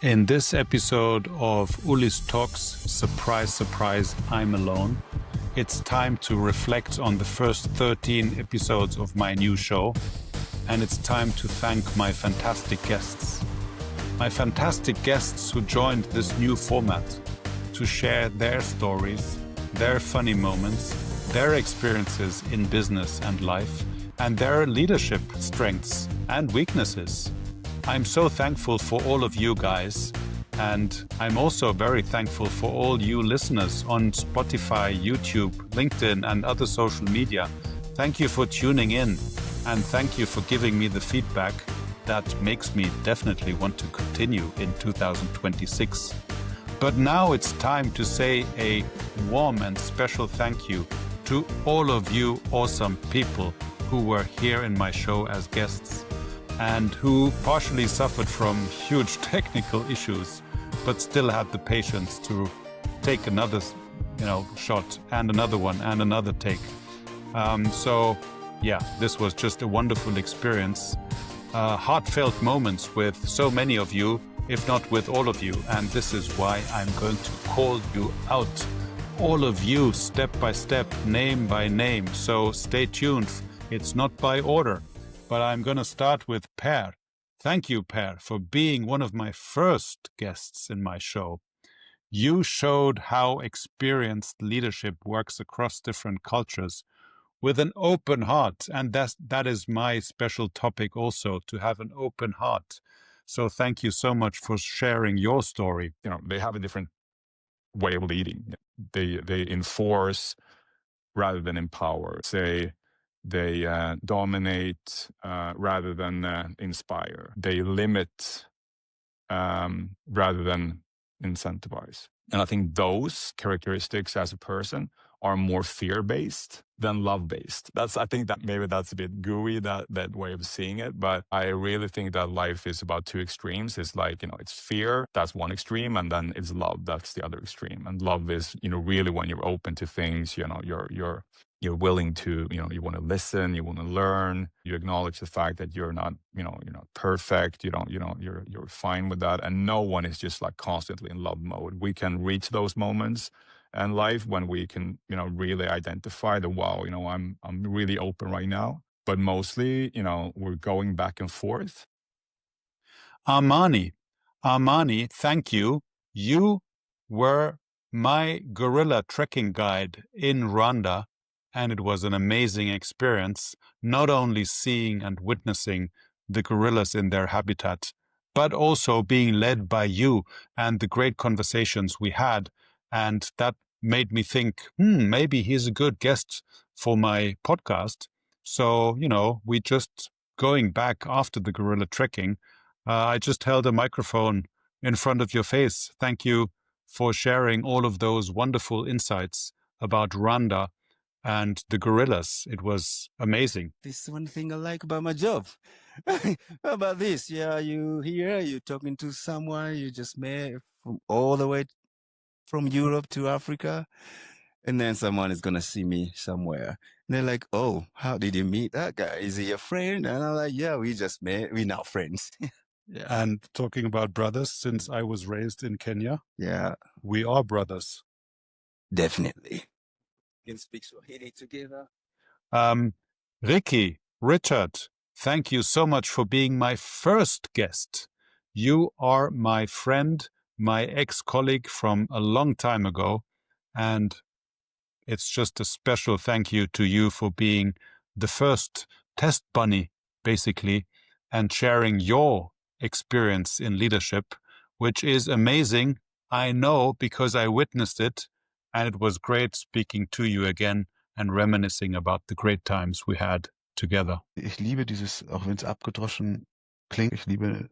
In this episode of Ulis Talks, surprise, surprise, I'm alone. It's time to reflect on the first 13 episodes of my new show, and it's time to thank my fantastic guests. My fantastic guests who joined this new format to share their stories, their funny moments, their experiences in business and life, and their leadership strengths and weaknesses. I'm so thankful for all of you guys, and I'm also very thankful for all you listeners on Spotify, YouTube, LinkedIn, and other social media. Thank you for tuning in, and thank you for giving me the feedback that makes me definitely want to continue in 2026. But now it's time to say a warm and special thank you to all of you awesome people who were here in my show as guests, and who partially suffered from huge technical issues, but still had the patience to take another, shot and another one and another take. So yeah, this was just a wonderful experience. Heartfelt moments with so many of you, if not with all of you. And this is why I'm going to call you out, all of you, step by step, name by name. So stay tuned. It's not by order. But I'm going to start with Per. Thank you, Per, for being one of my first guests in my show. You showed how experienced leadership works across different cultures with an open heart. And that is my special topic also, to have an open heart. So thank you so much for sharing your story. They have a different way of leading. They enforce rather than empower. They dominate rather than inspire. They limit rather than incentivize. And I think those characteristics as a person are more fear-based than love-based. I think that maybe that's a bit gooey, that way of seeing it. But I really think that life is about two extremes. It's like, it's fear, that's one extreme, and then it's love, that's the other extreme. And love is, really when you're open to things, you're willing to, you want to listen, you want to learn, you acknowledge the fact that you're not perfect, you're fine with that. And no one is just like constantly in love mode. We can reach those moments in life when we can, really identify that, wow, I'm really open right now. But mostly, we're going back and forth. Armani, thank you. You were my gorilla trekking guide in Rwanda. And it was an amazing experience, not only seeing and witnessing the gorillas in their habitat, but also being led by you and the great conversations we had. And that made me think, maybe he's a good guest for my podcast. So, we just going back after the gorilla trekking, I just held a microphone in front of your face. Thank you for sharing all of those wonderful insights about Rwanda and the gorillas. It was amazing. This is one thing I like about my job. How about this? Yeah, you here, you're talking to someone you just met from all the way from Europe to Africa, and then someone is going to see me somewhere. And they're like, oh, how did you meet that guy? Is he a friend? And I'm like, yeah, we just met. We're now friends. Yeah. And talking about brothers, since I was raised in Kenya, yeah, we are brothers. Definitely. Can speak Swahili together. Richard, thank you so much for being my first guest. You are my friend, my ex-colleague from a long time ago, and it's just a special thank you to you for being the first test bunny, basically, and sharing your experience in leadership, which is amazing. I know because I witnessed it. And it was great speaking to you again and reminiscing about the great times we had together. Ich liebe dieses, auch wenn es abgedroschen klingt, ich liebe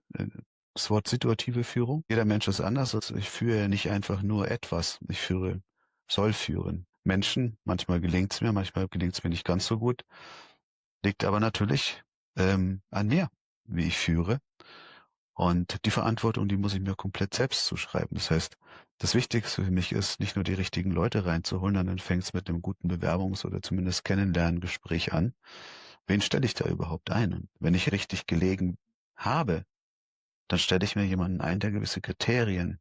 das Wort situative Führung. Jeder Mensch ist anders. Also ich führe ja nicht einfach nur etwas. Ich soll führen. Menschen, manchmal gelingt es mir, manchmal gelingt es mir nicht ganz so gut. Liegt aber natürlich an mir, wie ich führe. Und die Verantwortung, die muss ich mir komplett selbst zuschreiben. Das heißt, das Wichtigste für mich ist, nicht nur die richtigen Leute reinzuholen, dann fängt es mit einem guten Bewerbungs- oder zumindest Kennenlerngespräch an. Wen stelle ich da überhaupt ein? Und wenn ich richtig gelegen habe, dann stelle ich mir jemanden ein, der gewisse Kriterien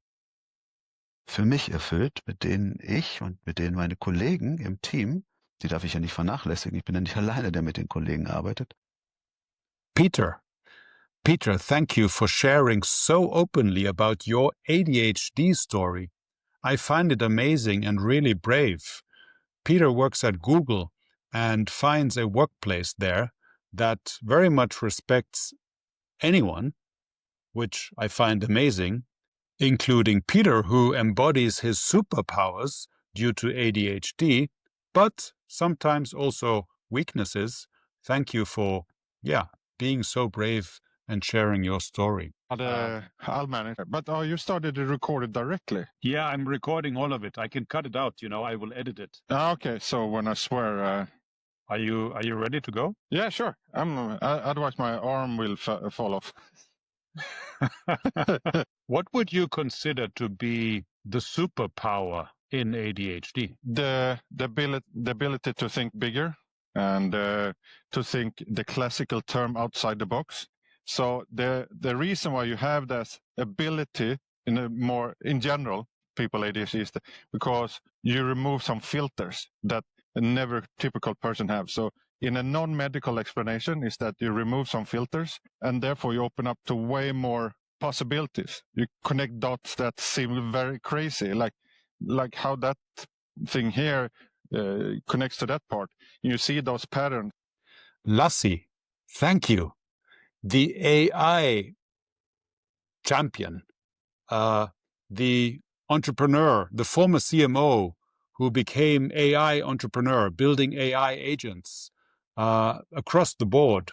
für mich erfüllt, mit denen ich und mit denen meine Kollegen im Team, die darf ich ja nicht vernachlässigen, ich bin ja nicht alleine, der mit den Kollegen arbeitet. Peter, thank you for sharing so openly about your ADHD story. I find it amazing and really brave. Peter works at Google and finds a workplace there that very much respects anyone, which I find amazing, including Peter, who embodies his superpowers due to ADHD, but sometimes also weaknesses. Thank you for, being so brave and sharing your story. I'll manage. But you started to record it directly? Yeah, I'm recording all of it. I can cut it out, I will edit it. Okay, so when I swear... Are you ready to go? Yeah, sure. Otherwise my arm will fall off. What would you consider to be the superpower in ADHD? The ability to think bigger and to think the classical term outside the box. So the reason why you have that ability in general, people ADHD, is because you remove some filters that a never typical person have. So in a non-medical explanation is that you remove some filters and therefore you open up to way more possibilities. You connect dots that seem very crazy, like how that thing here connects to that part. You see those patterns. Lassie, thank you. The AI champion, the entrepreneur, the former CMO who became AI entrepreneur, building AI agents across the board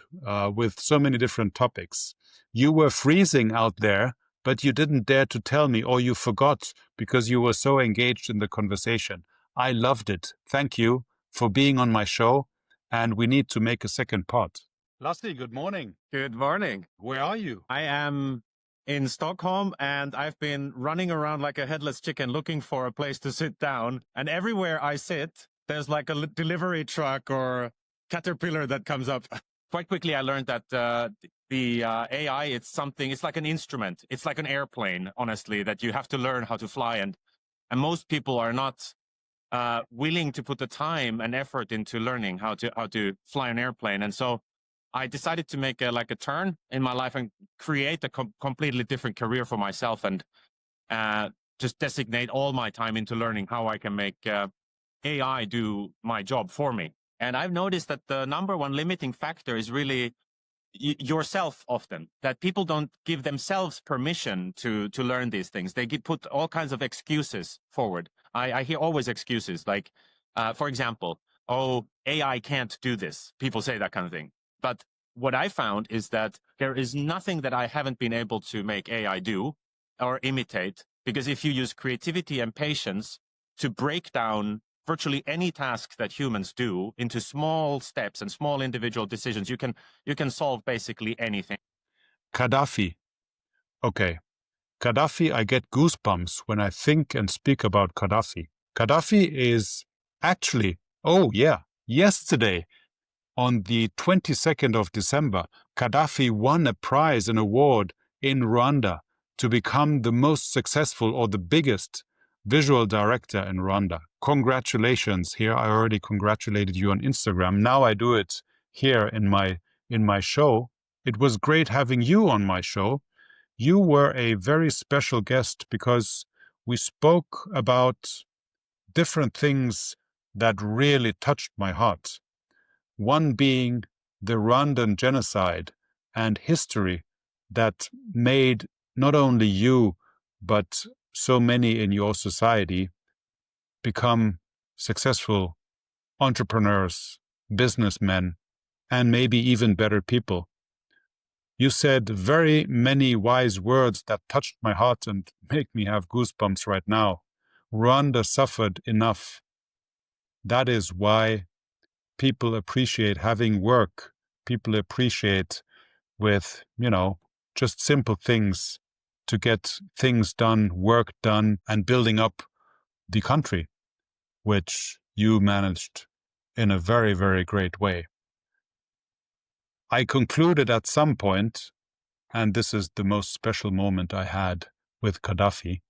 with so many different topics. You were freezing out there, but you didn't dare to tell me, or you forgot because you were so engaged in the conversation. I loved it. Thank you for being on my show, and we need to make a second part. Lassie, good morning. Good morning. Where are you? I am in Stockholm and I've been running around like a headless chicken looking for a place to sit down. And everywhere I sit, there's like a delivery truck or caterpillar that comes up. Quite quickly, I learned that the AI, it's like an instrument. It's like an airplane, honestly, that you have to learn how to fly. And most people are not willing to put the time and effort into learning how to fly an airplane. And so I decided to make a turn in my life and create a completely different career for myself and just designate all my time into learning how I can make AI do my job for me. And I've noticed that the number one limiting factor is really yourself often, that people don't give themselves permission to learn these things. They put all kinds of excuses forward. I hear always excuses like, for example, oh, AI can't do this. People say that kind of thing. But what I found is that there is nothing that I haven't been able to make AI do or imitate, because if you use creativity and patience to break down virtually any task that humans do into small steps and small individual decisions, you can solve basically anything. Gaddafi. Okay. Gaddafi, I get goosebumps when I think and speak about Gaddafi. Gaddafi is actually, yesterday, on the 22nd of December, Gaddafi won a prize, an award in Rwanda to become the most successful or the biggest visual director in Rwanda. Congratulations. Here, I already congratulated you on Instagram. Now I do it here in my show. It was great having you on my show. You were a very special guest because we spoke about different things that really touched my heart. One being the Rwandan genocide and history that made not only you, but so many in your society become successful entrepreneurs, businessmen, and maybe even better people. You said very many wise words that touched my heart and make me have goosebumps right now. Rwanda suffered enough. That is why people appreciate having work. People appreciate with, just simple things to get things done, work done, and building up the country, which you managed in a very, very great way. I concluded at some point and this is the most special moment I had with Gaddafi,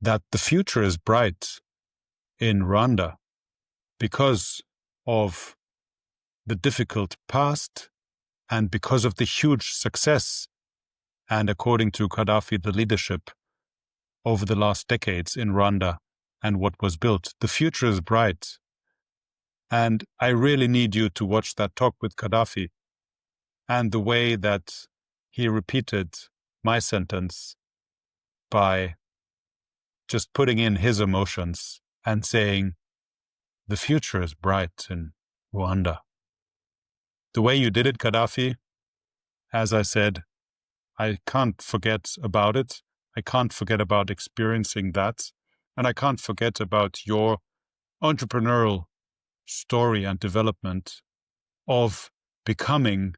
that the future is bright in Rwanda because of the difficult past and because of the huge success and, according to Gaddafi, the leadership over the last decades in Rwanda and what was built. The future is bright. And I really need you to watch that talk with Gaddafi and the way that he repeated my sentence by just putting in his emotions and saying, the future is bright in Rwanda. The way you did it, Gaddafi, as I said, I can't forget about it. I can't forget about experiencing that. And I can't forget about your entrepreneurial story and development of becoming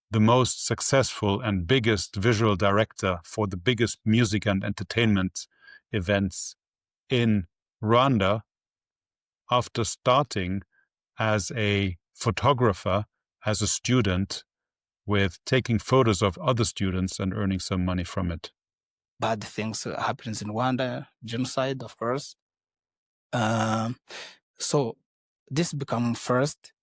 the most successful and biggest visual director for the biggest music and entertainment events in Rwanda after starting as a photographer, as a student, with taking photos of other students and earning some money from it. Bad things happens in Rwanda, genocide, of course. So this become first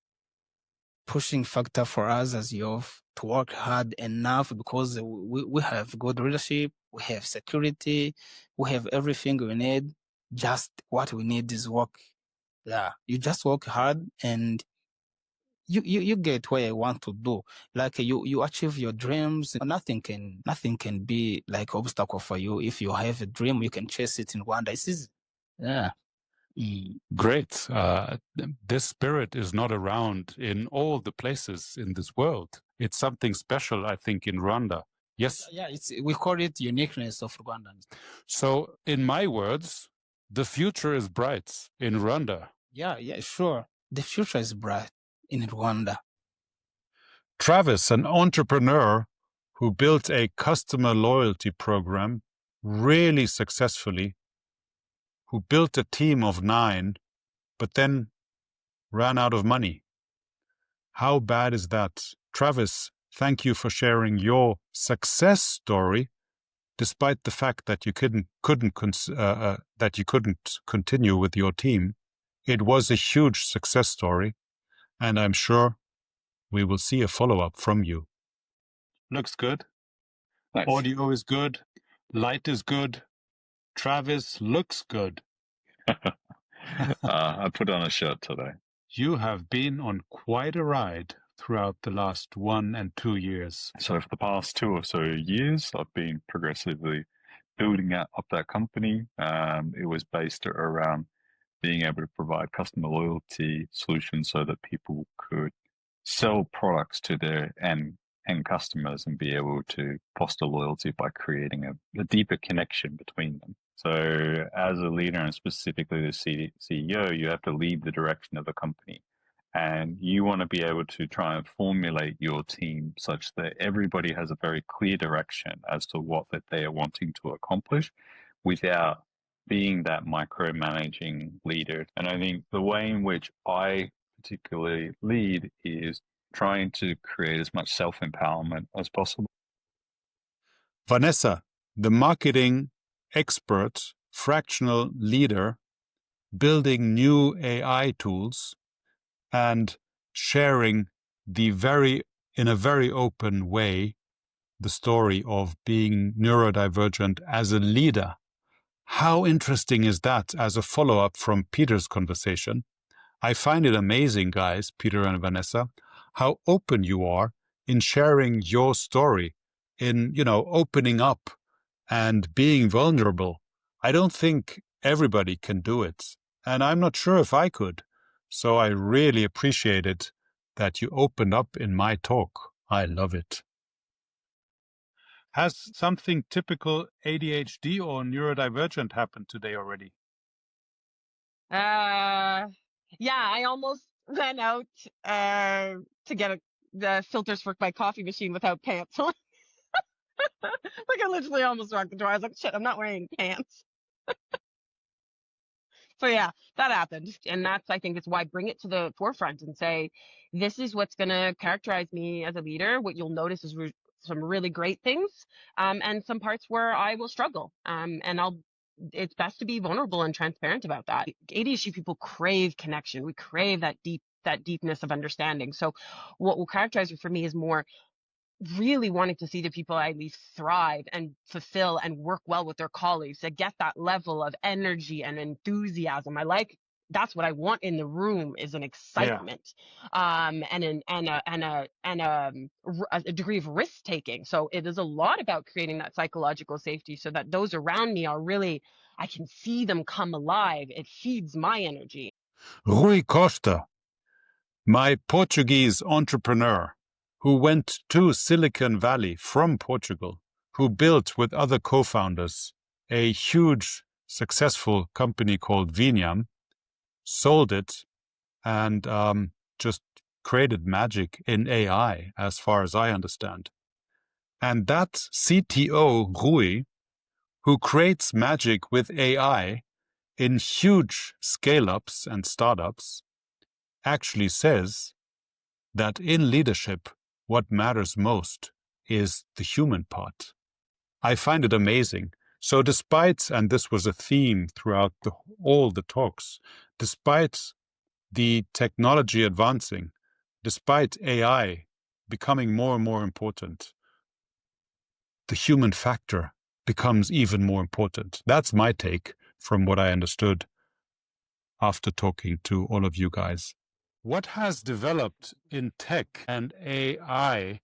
pushing factor for us as youth to work hard enough, because we have good leadership, we have security, we have everything we need. Just what we need is work. Yeah, you just work hard and you get what you want to do. Like you achieve your dreams. Nothing can be like obstacle for you. If you have a dream, you can chase it in Rwanda. This is, yeah. Great. This spirit is not around in all the places in this world. It's something special, I think, in Rwanda. Yes. Yeah, we call it uniqueness of Rwandans. So, in my words, the future is bright in Rwanda. Yeah, sure. The future is bright in Rwanda. Travis, an entrepreneur who built a customer loyalty program really successfully, who built a team of 9, but then ran out of money. How bad is that? Travis, thank you for sharing your success story, despite the fact that you couldn't continue with your team. It was a huge success story, and I'm sure we will see a follow-up from you. Looks good. Nice. Audio is good. Light is good. Travis looks good. I put on a shirt today. You have been on quite a ride throughout the last 1 and 2 years. So for the past 2 or so years, I've been progressively building up that company. It was based around being able to provide customer loyalty solutions so that people could sell products to their end customers and be able to foster loyalty by creating a deeper connection between them. So as a leader, and specifically the CEO, you have to lead the direction of the company. And you want to be able to try and formulate your team such that everybody has a very clear direction as to what that they are wanting to accomplish without being that micromanaging leader. And I think the way in which I particularly lead is trying to create as much self-empowerment as possible. Vanessa, the marketing expert, fractional leader, building new AI tools and sharing in a very open way, the story of being neurodivergent as a leader. How interesting is that as a follow-up from Peter's conversation? I find it amazing, guys, Peter and Vanessa, how open you are in sharing your story, in, opening up and being vulnerable. I don't think everybody can do it, and I'm not sure if I could. So I really appreciate it that you opened up in my talk. I love it. Has something typical ADHD or neurodivergent happened today already? Yeah, I almost ran out to get the filters for my coffee machine without pants on. Like I literally almost walked the door. I was like, shit, I'm not wearing pants. So yeah, that happened. And that's, I think, is why I bring it to the forefront and say, this is what's going to characterize me as a leader. What you'll notice is some really great things, and some parts where I will struggle. And it's best to be vulnerable and transparent about that. ADHD people crave connection. We crave that deepness of understanding. So what will characterize it for me is more really wanting to see the people I least thrive and fulfill and work well with their colleagues, to get that level of energy and enthusiasm. That's what I want in the room, is an excitement, and a degree of risk taking. So it is a lot about creating that psychological safety, so that those around me are really, I can see them come alive. It feeds my energy. Rui Costa, my Portuguese entrepreneur who went to Silicon Valley from Portugal, who built with other co-founders a huge successful company called Vinyam, sold it, and just created magic in AI, as far as I understand. And that CTO, Rui, who creates magic with AI in huge scale-ups and startups, actually says that in leadership, what matters most is the human part. I find it amazing. So despite, and this was a theme throughout all the talks, despite the technology advancing, despite AI becoming more and more important, the human factor becomes even more important. That's my take from what I understood after talking to all of you guys. What has developed in tech and AI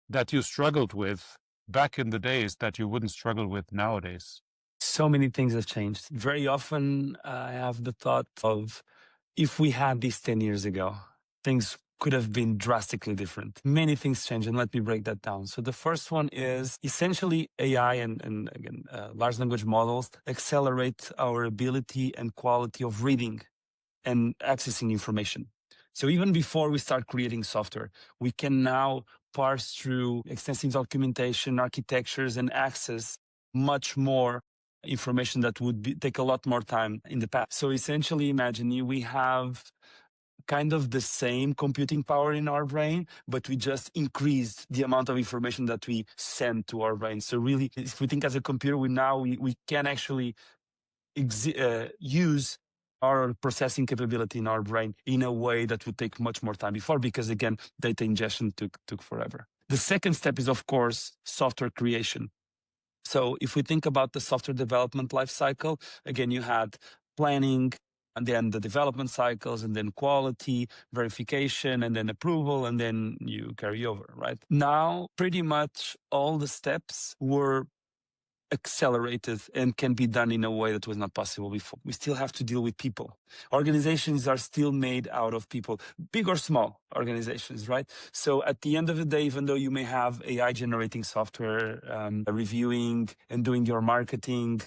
that you struggled with back in the days that you wouldn't struggle with nowadays? So many things have changed. Very often I have the thought of, if we had this 10 years ago, things could have been drastically different. Many things change, and let me break that down. So the first one is essentially AI and again, large language models accelerate our ability and quality of reading and accessing information. So even before we start creating software, we can now parse through extensive documentation, architectures, and access much more information that would take a lot more time in the past. So essentially, imagine we have kind of the same computing power in our brain, but we just increased the amount of information that we send to our brain. So really, if we think as a computer, we can actually use our processing capability in our brain in a way that would take much more time before, because again, data ingestion took forever. The second step is, of course, software creation. So if we think about the software development lifecycle, again, you had planning, and then the development cycles, and then quality, verification, and then approval, and then you carry over, right? Now, pretty much all the steps were accelerated and can be done in a way that was not possible before. We still have to deal with people. Organizations are still made out of people, big or small organizations, right? So at the end of the day, even though you may have AI generating software, reviewing and doing your marketing,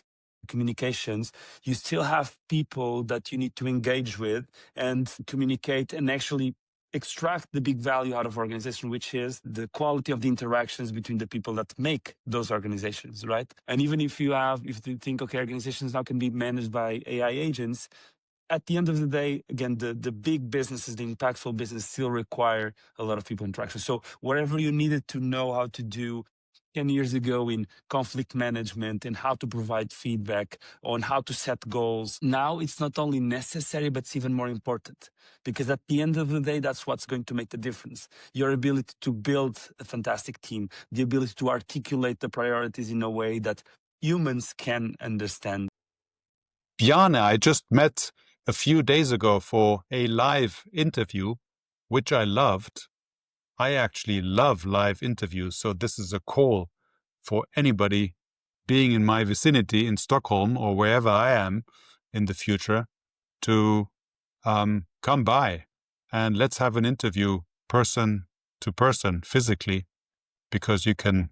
communications, you still have people that you need to engage with and communicate and actually extract the big value out of organization, which is the quality of the interactions between the people that make those organizations, right? And even if you think, okay, organizations now can be managed by AI agents, at the end of the day, again, the big businesses, the impactful business still require a lot of people interaction. So whatever you needed to know how to do 10 years ago in conflict management and how to provide feedback on how to set goals, now it's not only necessary, but it's even more important. Because at the end of the day, that's what's going to make the difference. Your ability to build a fantastic team, the ability to articulate the priorities in a way that humans can understand. Bjarne, I just met a few days ago for a live interview, which I loved. I actually love live interviews, so this is a call for anybody being in my vicinity in Stockholm or wherever I am in the future to come by and let's have an interview person to person physically, because you can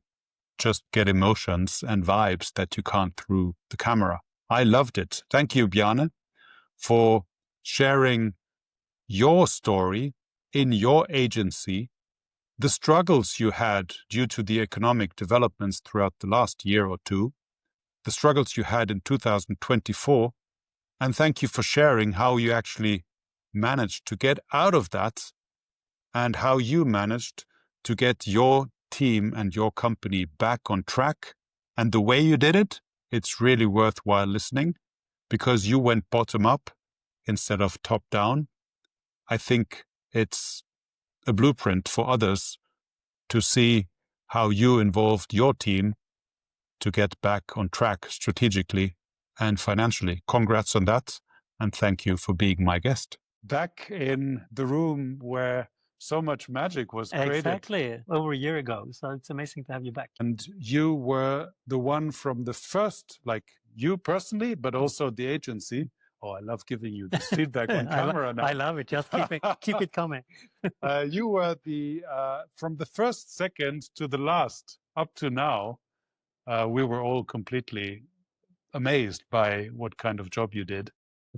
just get emotions and vibes that you can't through the camera. I loved it. Thank you, Bjarne, for sharing your story in your agency, the struggles you had due to the economic developments throughout the last year or two, the struggles you had in 2024, and thank you for sharing how you actually managed to get out of that and how you managed to get your team and your company back on track. And the way you did it, it's really worthwhile listening because you went bottom up instead of top down. I think it's a blueprint for others to see how you involved your team to get back on track strategically and financially. Congrats on that. And thank you for being my guest. Back in the room where so much magic was created. Exactly, over a year ago. So it's amazing to have you back. And you were the one from the first, like you personally, but also the agency. Oh, I love giving you this feedback on camera now. I love it. Just keep it coming. You were the from the first second to the last up to now. We were all completely amazed by what kind of job you did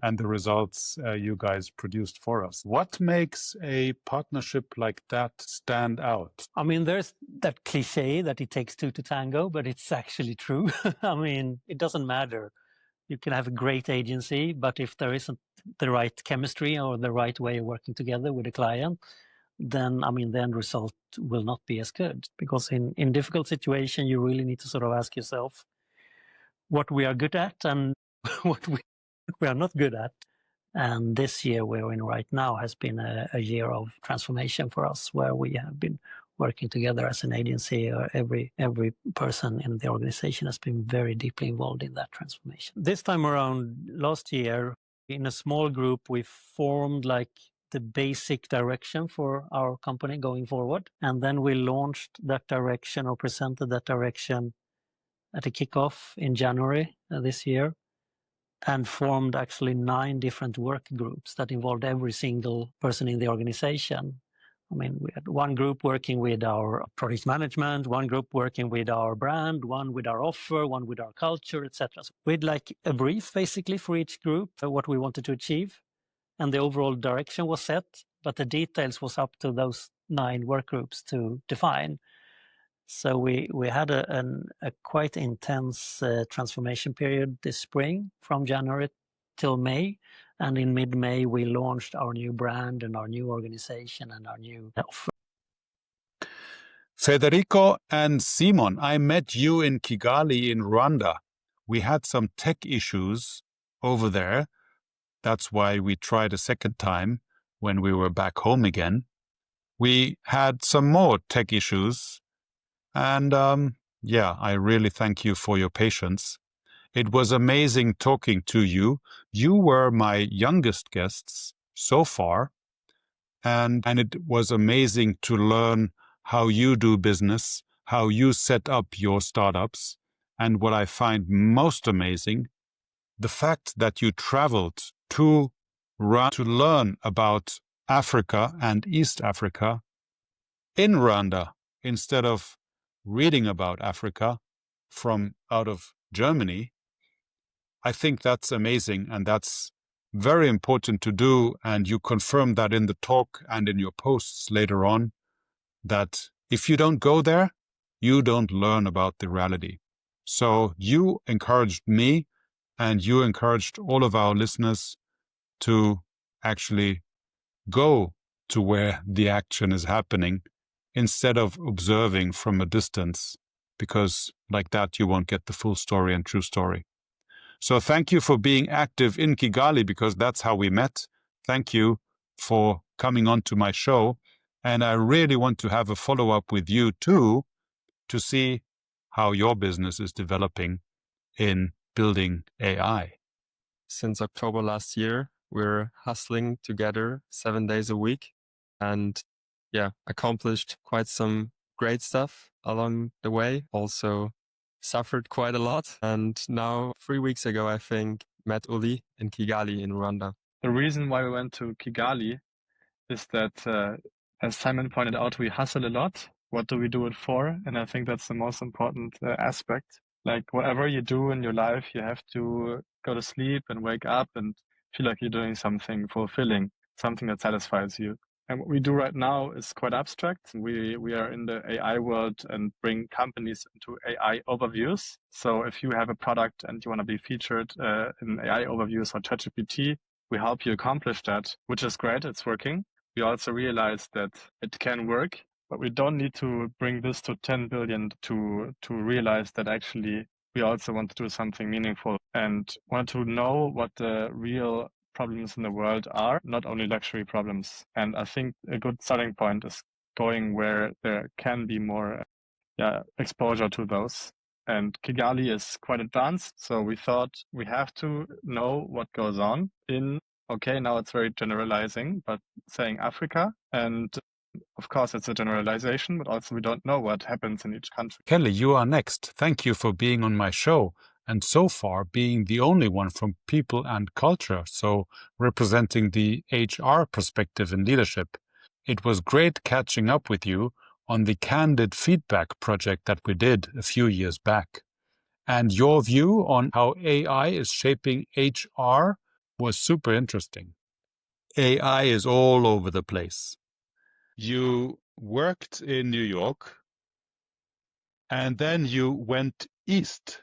and the results you guys produced for us. What makes a partnership like that stand out? I mean, there's that cliche that it takes two to tango, but it's actually true. I mean, it doesn't matter. You can have a great agency, but if there isn't the right chemistry or the right way of working together with a client, then, I mean, the end result will not be as good. Because in difficult situation, you really need to sort of ask yourself what we are good at and what we are not good at. And this year we're in right now has been a year of transformation for us, where we have been working together as an agency. Every person in the organization has been very deeply involved in that transformation. This time around, last year, in a small group, we formed like the basic direction for our company going forward. And then we launched that direction or presented that direction at a kickoff in January this year, and formed actually 9 different work groups that involved every single person in the organization. I mean, we had one group working with our product management, one group working with our brand, one with our offer, one with our culture, etc. So we had like a brief basically for each group, what we wanted to achieve, and the overall direction was set, but the details was up to those 9 work groups to define. So we had a quite intense transformation period this spring from January till May. And in mid-May, we launched our new brand and our new organization and our new offer. Federico and Simon, I met you in Kigali in Rwanda. We had some tech issues over there. That's why we tried a second time when we were back home again. We had some more tech issues. And yeah, I really thank you for your patience. It was amazing talking to you. You were my youngest guests so far. And it was amazing to learn how you do business, how you set up your startups. And what I find most amazing, the fact that you traveled to learn about Africa and East Africa in Rwanda instead of reading about Africa from out of Germany. I think that's amazing, and that's very important to do. And you confirmed that in the talk and in your posts later on, that if you don't go there, you don't learn about the reality. So you encouraged me and you encouraged all of our listeners to actually go to where the action is happening instead of observing from a distance, because like that, you won't get the full story and true story. So thank you for being active in Kigali, because that's how we met. Thank you for coming on to my show. And I really want to have a follow-up with you too, to see how your business is developing in building AI. Since October last year, we're hustling together 7 days a week, and accomplished quite some great stuff along the way. Also suffered quite a lot. And now 3 weeks ago, I think, met Uli in Kigali in Rwanda. The reason why we went to Kigali is that, as Simon pointed out, we hustle a lot. What do we do it for? And I think that's the most important aspect. Like whatever you do in your life, you have to go to sleep and wake up and feel like you're doing something fulfilling, something that satisfies you. And what we do right now is quite abstract. We are in the AI world and bring companies into AI overviews. So if you have a product and you want to be featured in AI overviews or ChatGPT, we help you accomplish that, which is great. It's working. We also realized that it can work But we don't need to bring this to 10 billion to realize that actually we also want to do something meaningful and want to know what the real problems in the world are, not only luxury problems. And I think a good starting point is going where there can be more exposure to those. And Kigali is quite advanced, so we thought we have to know what goes on in, okay, now it's very generalizing, but saying Africa. And of course, it's a generalization, but also we don't know what happens in each country. Kelly, you are next. Thank you for being on my show, and so far being the only one from people and culture, so representing the HR perspective in leadership. It was great catching up with you on the Candid Feedback project that we did a few years back. And your view on how AI is shaping HR was super interesting. AI is all over the place. You worked in New York, and then you went east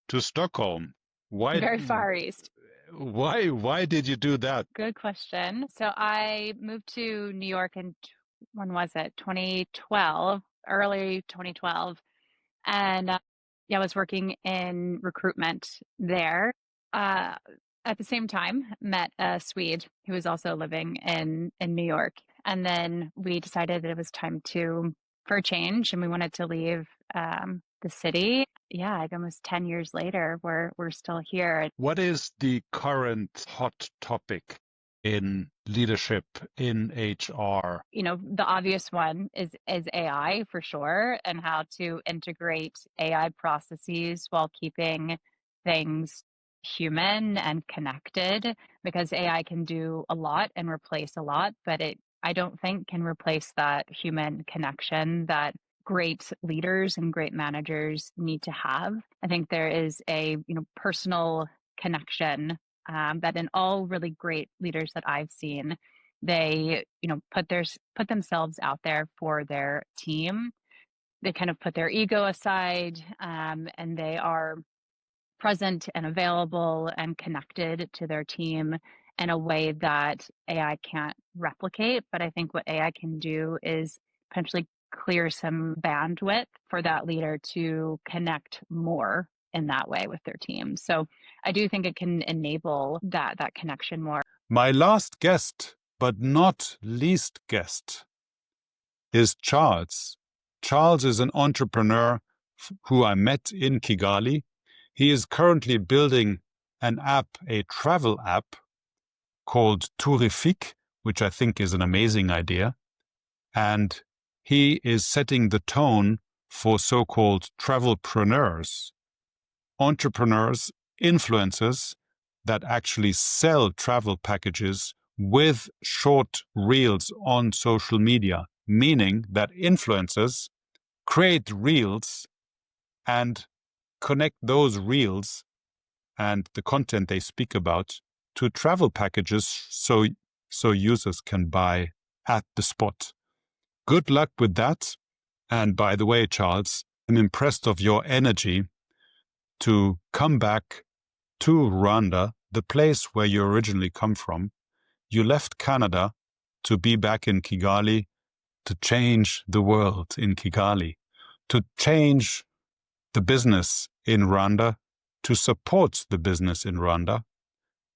to Stockholm. Why? Very far east. Why did you do that? Good question. So I moved to New York in, when was it? 2012, early 2012. And I was working in recruitment there. At the same time, met a Swede who was also living in New York. And then we decided that it was time for a change, and we wanted to leave the city. Yeah, like almost 10 years later, we're still here. What is the current hot topic in leadership in HR? You know, the obvious one is AI for sure, and how to integrate AI processes while keeping things human and connected, because AI can do a lot and replace a lot, but I don't think can replace that human connection that great leaders and great managers need to have. I think there is a personal connection that in all really great leaders that I've seen, they put themselves out there for their team. They kind of put their ego aside, and they are present and available and connected to their team in a way that AI can't replicate. But I think what AI can do is potentially clear some bandwidth for that leader to connect more in that way with their team. So I do think it can enable that connection more. My last guest, but not least guest, is Charles. Charles is an entrepreneur who I met in Kigali. He is currently building an app, a travel app called Tourifique, which I think is an amazing idea. And he is setting the tone for so-called travelpreneurs, entrepreneurs, influencers that actually sell travel packages with short reels on social media, meaning that influencers create reels and connect those reels and the content they speak about to travel packages so users can buy at the spot. Good luck with that. And by the way, Charles, I'm impressed of your energy to come back to Rwanda, the place where you originally come from. You left Canada to be back in Kigali, to change the world in Kigali, to change the business in Rwanda, to support the business in Rwanda,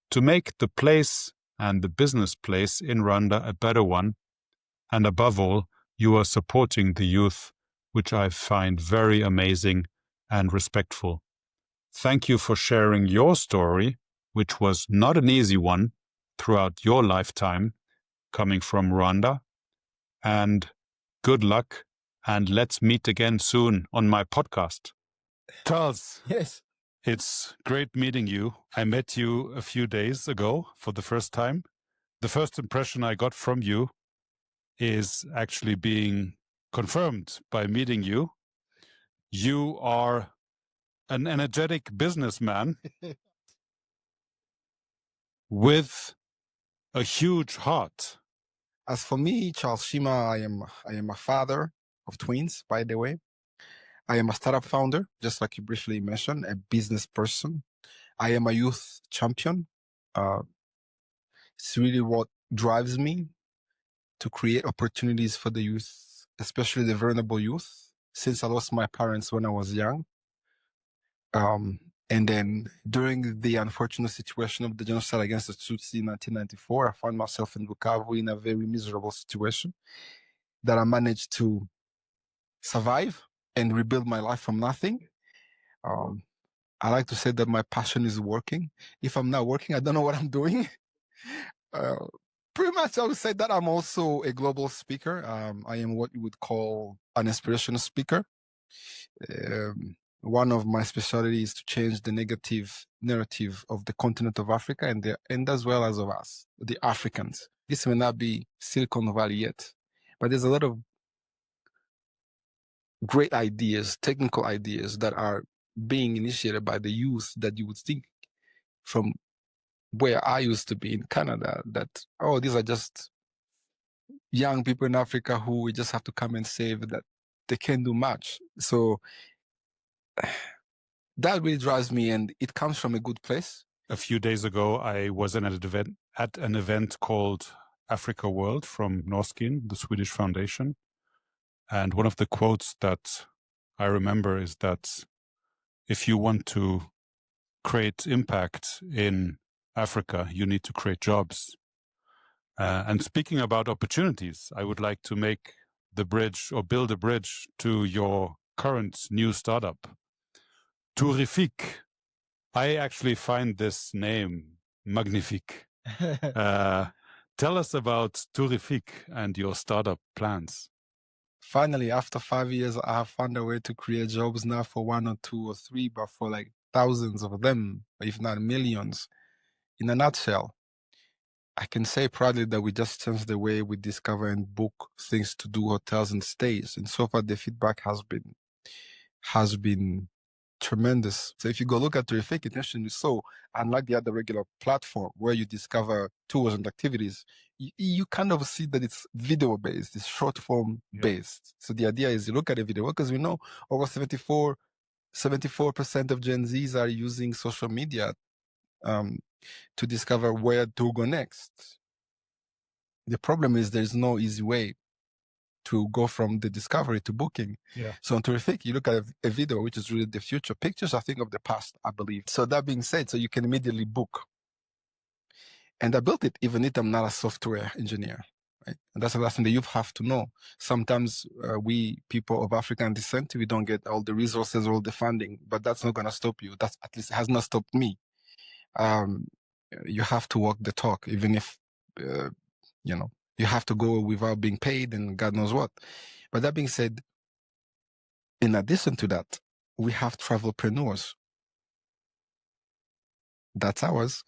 to make the place and the business place in Rwanda a better one. And above all, you are supporting the youth, which I find very amazing and respectful. Thank you for sharing your story, which was not an easy one throughout your lifetime, coming from Rwanda. And good luck, and let's meet again soon on my podcast. Charles. Yes. It's great meeting you. I met you a few days ago for the first time. The first impression I got from you is actually being confirmed by meeting you. You are an energetic businessman with a huge heart. As for me, Charles Shima, I am a father of twins, by the way. I am a startup founder, just like you briefly mentioned, a business person. I am a youth champion. It's really what drives me to create opportunities for the youth especially the vulnerable youth, since I lost my parents when I was young. And then during the unfortunate situation of the genocide against the Tutsi in 1994, I found myself in Bukavu in a very miserable situation that I managed to survive and rebuild my life from nothing. I like to say that my passion is working. If I'm not working, I don't know what I'm doing. Pretty much, I would say that I'm also a global speaker. I am what you would call an inspirational speaker. One of my specialties is to change the negative narrative of the continent of Africa and as well as of us, the Africans. This may not be Silicon Valley yet, but there's a lot of great ideas, technical ideas that are being initiated by the youth that you would think from where I used to be in Canada that, oh, these are just young people in Africa who we just have to come and save, that they can't do much. So that really drives me, and it comes from a good place. A few days ago, I was at an event called Africa World from Norskin, the Swedish foundation. And one of the quotes that I remember is that if you want to create impact in Africa, you need to create jobs. And speaking about opportunities, I would like to make the bridge or build a bridge to your current new startup, Tourifique. I actually find this name magnifique. Tell us about Tourifique and your startup plans. Finally, after 5 years, I have found a way to create jobs now for 1 or 2 or 3, but for like thousands of them, if not millions. In a nutshell, I can say proudly that we just changed the way we discover and book things to do, hotels and stays. And so far, the feedback has been tremendous. So if you go look at Terrific, internationally, so unlike the other regular platform where you discover tours and activities, you kind of see that it's video based, it's short form based. So the idea is you look at a video, because we know over 74% of Gen Zs are using social media to discover where to go next. The problem is there's no easy way to go from the discovery to booking. Yeah. So on Terrific, you look at a video, which is really the future. Pictures, I think, of the past, I believe. So that being said, so you can immediately book. And I built it even if I'm not a software engineer, right? And that's the last thing that you have to know. Sometimes we, people of African descent, we don't get all the resources, all the funding, but that's not going to stop you. That's, at least, has not stopped me. You have to walk the talk, even if, you have to go without being paid and God knows what. But that being said, in addition to that, we have travelpreneurs. That's ours.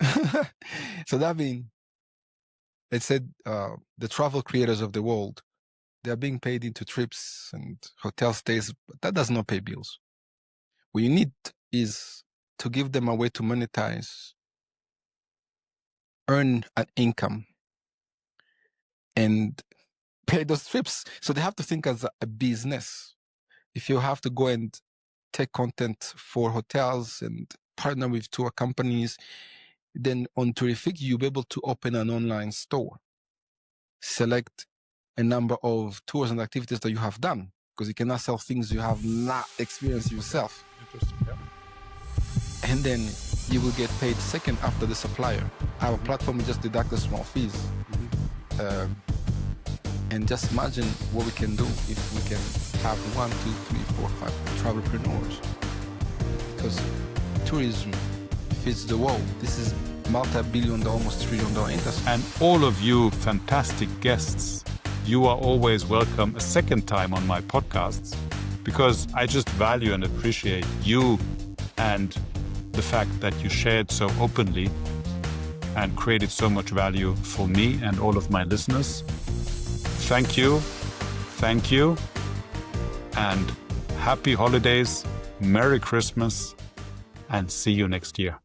So that being, it said the travel creators of the world, they're being paid into trips and hotel stays, but that does not pay bills. What you need is to give them a way to monetize, earn an income, and pay those trips. So they have to think as a business. If you have to go and take content for hotels and partner with tour companies, then on Terrific, you'll be able to open an online store. Select a number of tours and activities that you have done, because you cannot sell things you have not experienced yourself. Interesting, yeah. And then you will get paid second after the supplier. Our platform will just deduct the small fees. And just imagine what we can do if we can have 1, 2, 3, 4, 5 travelpreneurs. Because tourism feeds the world. This is multi-billion, almost trillion-dollar industry. And all of you fantastic guests, you are always welcome a second time on my podcasts, because I just value and appreciate you and the fact that you shared so openly and created so much value for me and all of my listeners. Thank you, and happy holidays, Merry Christmas, and see you next year.